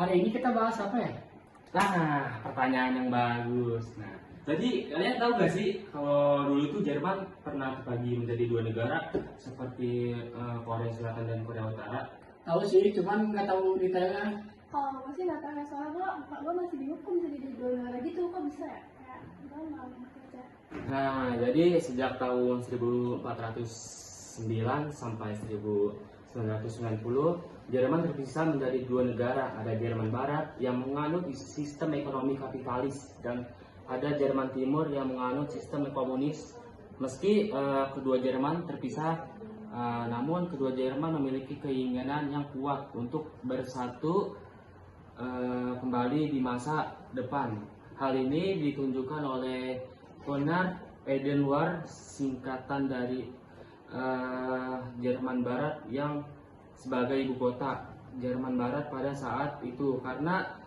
Hari ini kita bahas apa ya? Nah, pertanyaan yang bagus. Nah, jadi kalian tahu gak sih kalau dulu tuh Jerman pernah terbagi menjadi dua negara seperti Korea Selatan dan Korea Utara. Tahu sih, cuman nggak tahu detailnya. Kalau gue sih nggak tahu ya, soalnya gue masih bingung kok bisa jadi dua negara gitu, kok bisa ya? Kayak gue nggak kerja. Nah, jadi sejak tahun 1409 sampai 1990, Jerman terpisah menjadi dua negara. Ada Jerman Barat yang menganut sistem ekonomi kapitalis dan ada Jerman Timur yang menganut sistem komunis. Meski kedua Jerman terpisah, namun kedua Jerman memiliki keinginan yang kuat untuk bersatu kembali di masa depan. Hal ini ditunjukkan oleh Konrad Adenauer, singkatan dari Jerman Barat yang sebagai ibu kota Jerman Barat pada saat itu, karena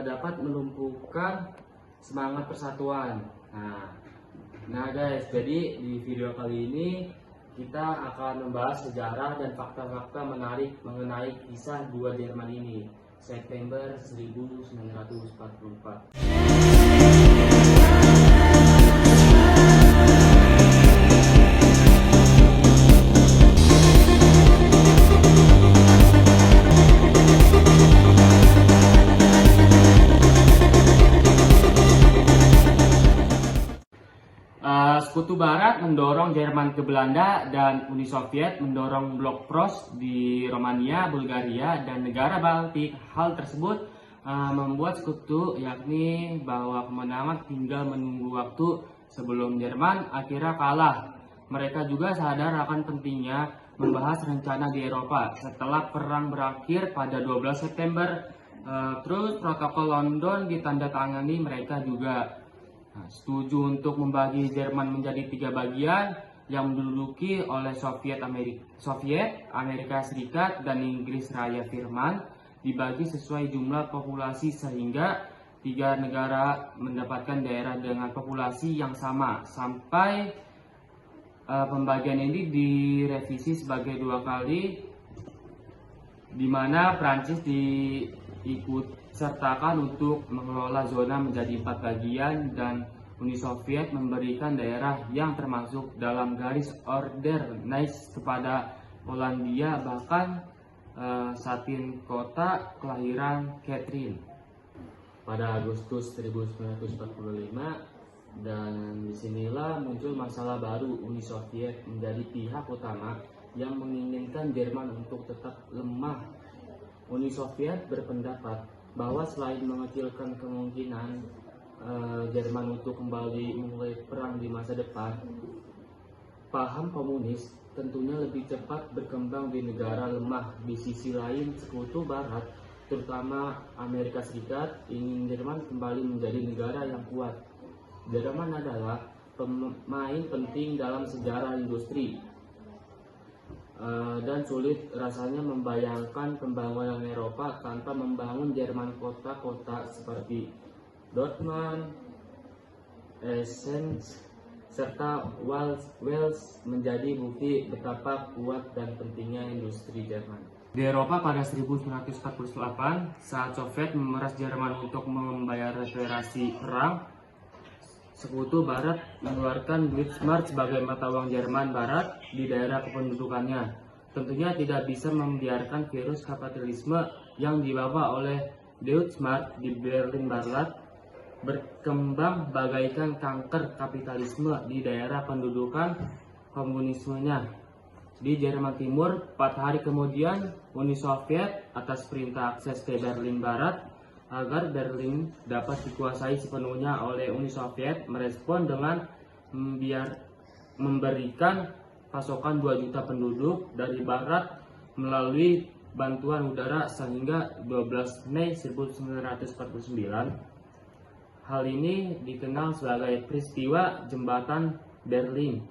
dapat melumpuhkan semangat persatuan. Nah guys, jadi di video kali ini kita akan membahas sejarah dan fakta-fakta menarik mengenai kisah dua Jerman ini, September 1944. Sekutu Barat mendorong Jerman ke Belanda dan Uni Soviet mendorong blok Pros di Romania, Bulgaria, dan negara Baltik. Hal tersebut membuat sekutu yakni bahwa kemenangan tinggal menunggu waktu sebelum Jerman akhirnya kalah. Mereka juga sadar akan pentingnya membahas rencana di Eropa. Setelah perang berakhir pada 12 September, terus protokol London ditandatangani, mereka juga setuju untuk membagi Jerman menjadi 3 bagian yang menduduki oleh Soviet, Amerika Serikat, dan Inggris Raya Firman, dibagi sesuai jumlah populasi sehingga 3 negara mendapatkan daerah dengan populasi yang sama. Sampai pembagian ini direvisi sebagai 2 kali, di mana Prancis diikut sertakan untuk mengelola zona menjadi 4 bagian dan Uni Soviet memberikan daerah yang termasuk dalam garis order Nice kepada Polandia, bahkan Satin, kota kelahiran Catherine, pada Agustus 1945. Dan disinilah muncul masalah baru. Uni Soviet menjadi pihak utama yang menginginkan Jerman untuk tetap lemah. Uni Soviet berpendapat bahwa selain mengecilkan kemungkinan Jerman untuk kembali memulai perang di masa depan, paham komunis tentunya lebih cepat berkembang di negara lemah. Di sisi lain, sekutu Barat, terutama Amerika Serikat, ingin Jerman kembali menjadi negara yang kuat. Jerman adalah pemain penting dalam sejarah industri, dan sulit rasanya membayangkan pembangunan Eropa tanpa membangun Jerman. Kota-kota seperti Dortmund, Essen, serta Wales menjadi bukti betapa kuat dan pentingnya industri Jerman. Di Eropa pada 1948, saat Soviet memeras Jerman untuk membayar reparasi perang, Sekutu Barat mengeluarkan Deutschmark sebagai mata uang Jerman Barat di daerah kependudukannya. Tentunya tidak bisa membiarkan virus kapitalisme yang dibawa oleh Deutschmark di Berlin Barat berkembang bagaikan kanker kapitalisme di daerah pendudukan komunismenya. Di Jerman Timur, 4 hari kemudian, Uni Soviet atas perintah akses ke Berlin Barat agar Berlin dapat dikuasai sepenuhnya oleh Uni Soviet, merespon dengan memberikan pasokan 2 juta penduduk dari barat melalui bantuan udara sehingga 12 Mei 1949. Hal ini dikenal sebagai peristiwa Jembatan Berlin.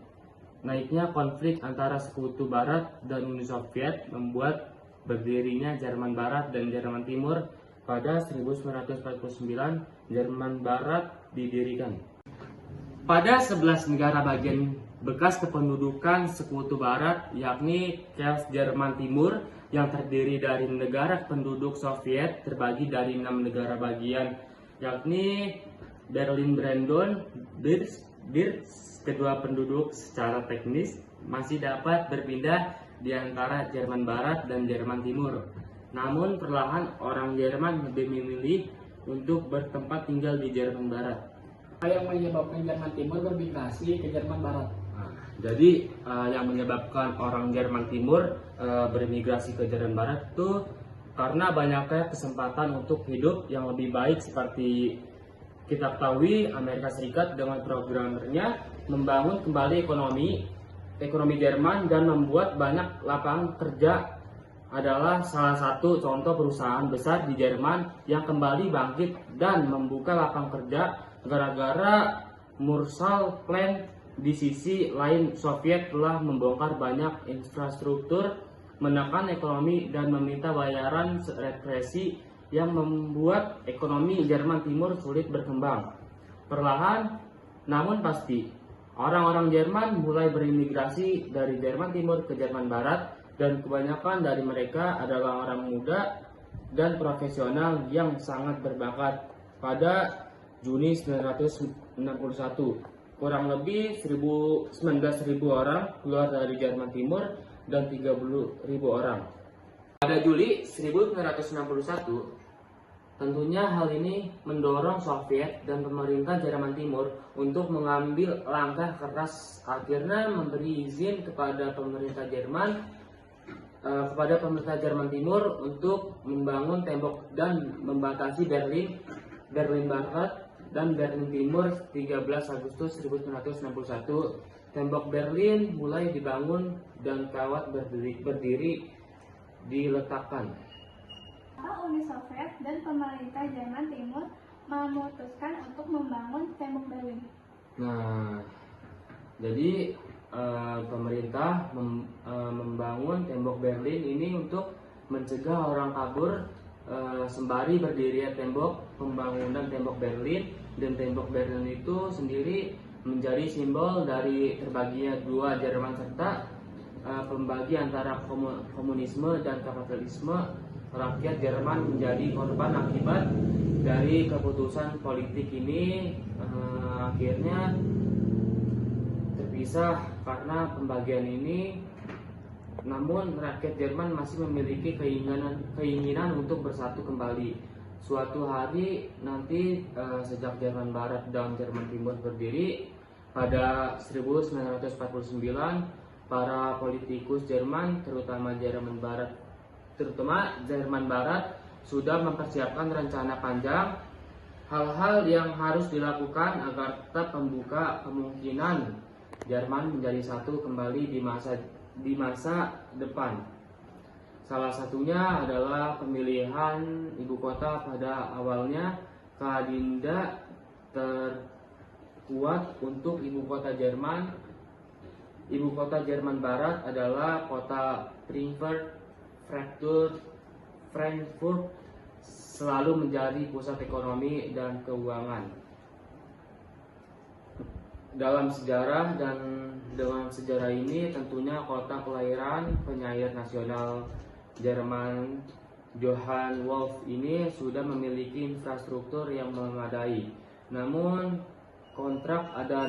Naiknya konflik antara Sekutu Barat dan Uni Soviet membuat berdirinya Jerman Barat dan Jerman Timur. Pada 1949, Jerman Barat didirikan. Pada 11 negara bagian bekas kependudukan Sekutu Barat, yakni Chaos Jerman Timur, yang terdiri dari negara penduduk Soviet terbagi dari 6 negara bagian, yakni Berlin, Brandenburg, Birch. Kedua penduduk secara teknis masih dapat berpindah di antara Jerman Barat dan Jerman Timur. Namun perlahan orang Jerman lebih memilih untuk bertempat tinggal di Jerman Barat. Apa yang menyebabkan Jerman Timur bermigrasi ke Jerman Barat? Jadi yang menyebabkan orang Jerman Timur bermigrasi ke Jerman Barat itu karena banyaknya kesempatan untuk hidup yang lebih baik. Seperti kita ketahui, Amerika Serikat dengan programnya membangun kembali ekonomi Jerman dan membuat banyak lapangan kerja, adalah salah satu contoh perusahaan besar di Jerman yang kembali bangkit dan membuka lapangan kerja gara-gara Marshall Plan. Di sisi lain, Soviet telah membongkar banyak infrastruktur, menekan ekonomi, dan meminta bayaran represi yang membuat ekonomi Jerman Timur sulit berkembang. Perlahan, namun pasti, orang-orang Jerman mulai berimigrasi dari Jerman Timur ke Jerman Barat, dan kebanyakan dari mereka adalah orang muda dan profesional yang sangat berbakat. Pada Juni 1961, kurang lebih 19.000 orang keluar dari Jerman Timur dan 30.000 orang. Pada Juli 1961, tentunya hal ini mendorong Soviet dan pemerintah Jerman Timur untuk mengambil langkah keras, akhirnya memberi izin kepada pemerintah Jerman Timur untuk membangun tembok dan membatasi Berlin Barat dan Berlin Timur. 13 Agustus 1961, tembok Berlin mulai dibangun dan kawat berdiri diletakkan. Uni Soviet dan pemerintah Jerman Timur memutuskan untuk membangun tembok Berlin. Nah, jadi pemerintah membangun tembok Berlin ini untuk mencegah orang kabur. Sembari berdirinya pembangunan tembok Berlin, dan tembok Berlin itu sendiri menjadi simbol dari terbaginya dua Jerman serta pembagi antara komunisme dan kapitalisme. Rakyat Jerman menjadi korban akibat dari keputusan politik ini, akhirnya terpisah karena pembagian ini. Namun rakyat Jerman masih memiliki keinginan untuk bersatu kembali. Suatu hari nanti, sejak Jerman Barat dan Jerman Timur berdiri pada 1949, para politikus Jerman, terutama Jerman Barat, sudah mempersiapkan rencana panjang hal-hal yang harus dilakukan agar tetap membuka kemungkinan Jerman menjadi satu kembali di masa depan. Salah satunya adalah pemilihan ibu kota. Pada awalnya keadinda terkuat untuk ibu kota Jerman. Ibu kota Jerman Barat adalah kota Frankfurt selalu menjadi pusat ekonomi dan keuangan. Dalam sejarah dan dengan sejarah ini tentunya kota kelahiran penyair nasional Jerman Johann Wolf ini sudah memiliki infrastruktur yang memadai. Namun kontrak ada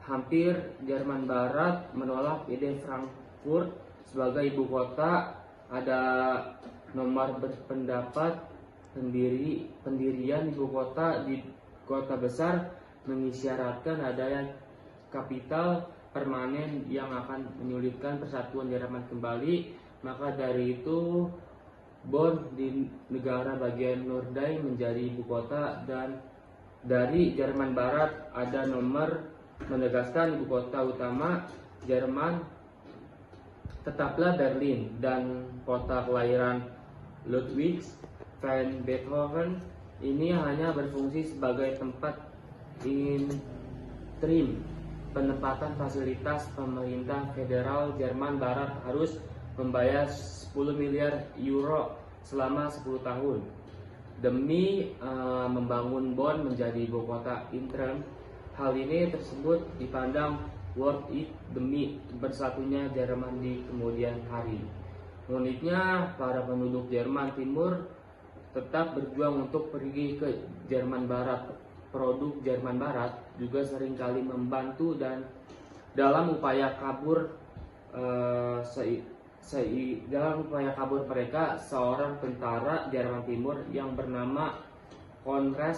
hampir Jerman Barat menolak ide Frankfurt sebagai ibu kota. Ada nomor berpendapat pendirian ibu kota di kota besar mengisyaratkan adanya kapital permanen yang akan menyulitkan persatuan Jerman kembali. Maka dari itu Bonn di negara bagian Nordrhein menjadi ibu kota, dan dari Jerman Barat ada nomor menegaskan ibu kota utama Jerman tetaplah Berlin, dan kota kelahiran Ludwig van Beethoven ini hanya berfungsi sebagai tempat interim penempatan fasilitas. Pemerintah federal Jerman Barat harus membayar 10 miliar euro selama 10 tahun demi membangun Bonn menjadi ibu kota interim. Hal ini tersebut dipandang worth it demi bersatunya Jerman di kemudian hari. Uniknya, para penduduk Jerman Timur tetap berjuang untuk pergi ke Jerman Barat. Produk Jerman Barat juga seringkali membantu dan dalam upaya kabur mereka, seorang tentara Jerman Timur yang bernama Konrad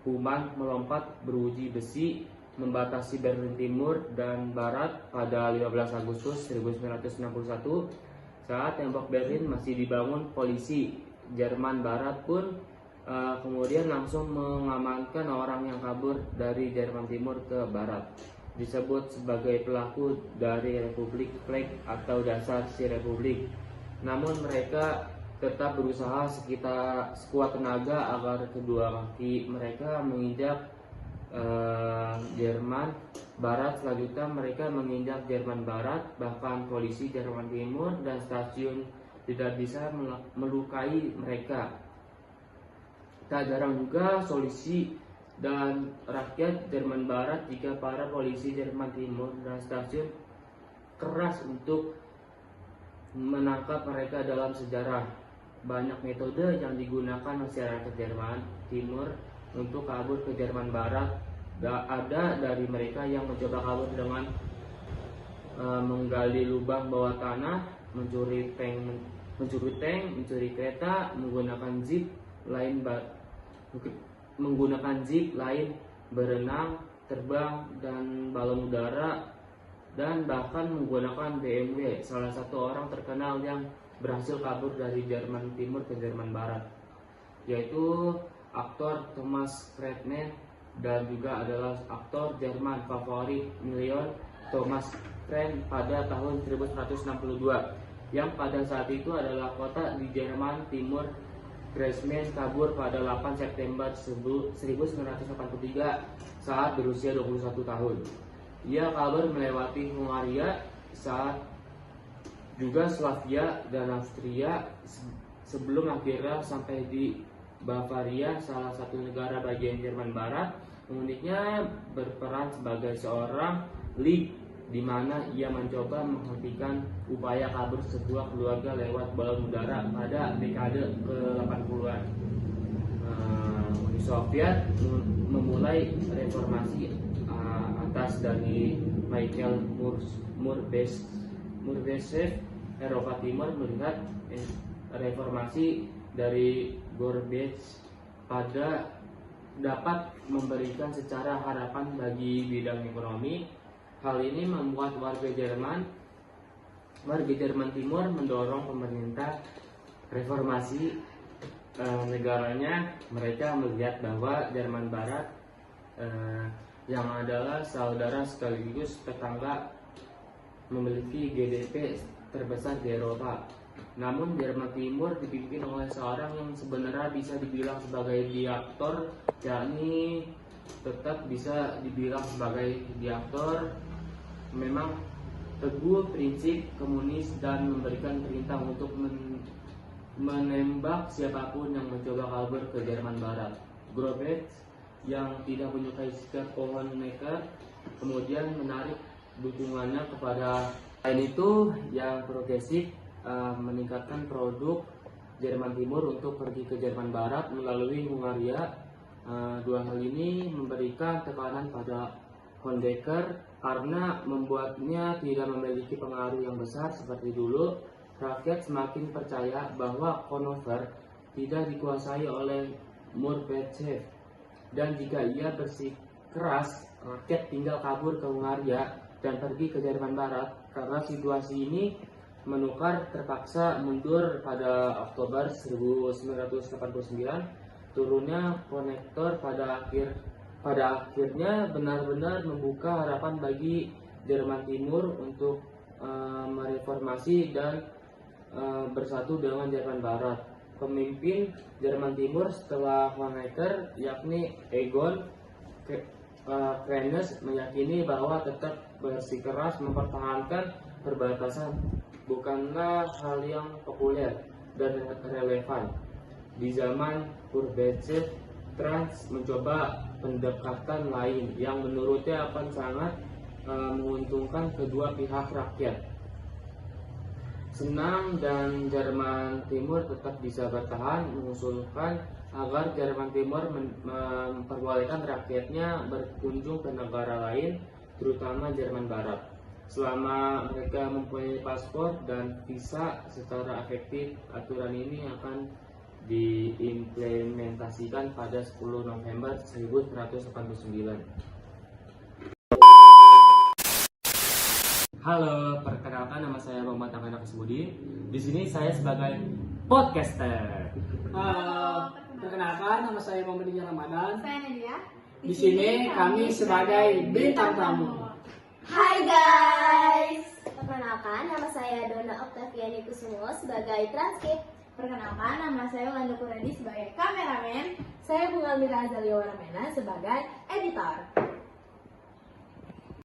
Humann melompat beruji besi membatasi Berlin Timur dan Barat pada 15 Agustus 1961. Saat tembok Berlin masih dibangun, polisi Jerman Barat pun kemudian langsung mengamankan orang yang kabur dari Jerman Timur ke Barat. Disebut sebagai pelaku dari Republik Flag atau dasar si Republik. Namun mereka tetap berusaha sekuat tenaga agar kedua kaki mereka menginjak Jerman Barat. Selanjutnya mereka menginjak Jerman Barat, bahkan polisi Jerman Timur dan stasiun tidak bisa melukai mereka. Tak jarang juga polisi dan rakyat Jerman Barat jika para polisi Jerman Timur dan stasiun keras untuk menangkap mereka. Dalam sejarah, banyak metode yang digunakan masyarakat Jerman Timur untuk kabur ke Jerman Barat. Ada dari mereka yang mencoba kabur dengan menggali lubang bawah tanah, mencuri tank, mencuri kereta, menggunakan jeep lain, berenang, terbang, dan balon udara, dan bahkan menggunakan BMW. Salah satu orang terkenal yang berhasil kabur dari Jerman Timur ke Jerman Barat yaitu aktor Thomas Kretschmann, dan juga adalah aktor Jerman favorit Million Thomas Kretschmann pada tahun 1162, yang pada saat itu adalah kota di Jerman Timur. Kretschmann kabur pada 8 September 1983 saat berusia 21 tahun. Ia kabur melewati Hungaria, saat juga Slavia dan Austria, sebelum akhirnya sampai di Bavaria, salah satu negara bagian Jerman Barat. Uniknya, berperan sebagai seorang lead di mana ia mencoba menghentikan upaya kabur sebuah keluarga lewat balon udara pada dekade ke-80-an. Uni Soviet memulai reformasi atas dari Mikhail Gorbachev. Eropa Timur melihat reformasi dari Gorbachev pada dapat memberikan secara harapan bagi bidang ekonomi. Hal ini membuat warga Jerman Timur mendorong pemerintah reformasi negaranya. Mereka melihat bahwa Jerman Barat yang adalah saudara sekaligus tetangga memiliki GDP terbesar di Eropa. Namun Jerman Timur dipimpin oleh seorang yang sebenarnya bisa dibilang sebagai diktator, yakni tetap bisa dibilang sebagai diktator. Memang teguh prinsip komunis dan memberikan perintah untuk menembak siapapun yang mencoba kabur ke Jerman Barat. Gorbachev yang tidak menyukai sikap pohon nekat kemudian menarik dukungannya kepada lain itu yang progresif, meningkatkan produk Jerman Timur untuk pergi ke Jerman Barat melalui Hungaria. Dua hal ini memberikan tekanan pada Honecker karena membuatnya tidak memiliki pengaruh yang besar seperti dulu. Rakyat semakin percaya bahwa Hannover tidak dikuasai oleh Gorbachev, dan jika ia bersikeras, rakyat tinggal kabur ke Hungaria dan pergi ke Jerman Barat. Karena situasi ini, menukar terpaksa mundur pada Oktober 1989. Turunnya konektor pada akhirnya benar-benar membuka harapan bagi Jerman Timur untuk mereformasi dan bersatu dengan Jerman Barat. Pemimpin Jerman Timur setelah Honecker, yakni Egon Krenz, meyakini bahwa tetap bersikeras mempertahankan perbatasan bukanlah hal yang populer dan relevan. Di zaman Gorbachev, Trans mencoba pendekatan lain yang menurutnya akan sangat menguntungkan kedua pihak rakyat. Senam dan Jerman Timur tetap bisa bertahan, mengusulkan agar Jerman Timur memperbolehkan rakyatnya berkunjung ke negara lain, terutama Jerman Barat, selama mereka mempunyai paspor dan visa secara efektif. Aturan ini akan diimplementasikan pada 10 November 1989. Halo, perkenalkan nama saya Muhammad Ahmad Kesbudi. Di sini saya sebagai podcaster. Perkenalkan, nama saya Muhammad Ijal Ramadan. Saya Nadia. Di sini kami sebagai bintang tamu. Hai guys, perkenalkan nama saya Dona Oktaviani Kusumo sebagai transkrip. Perkenalkan, nama saya Landa Kuredi sebagai kameramen. Saya Bunga Mira Azalia Waramena sebagai editor.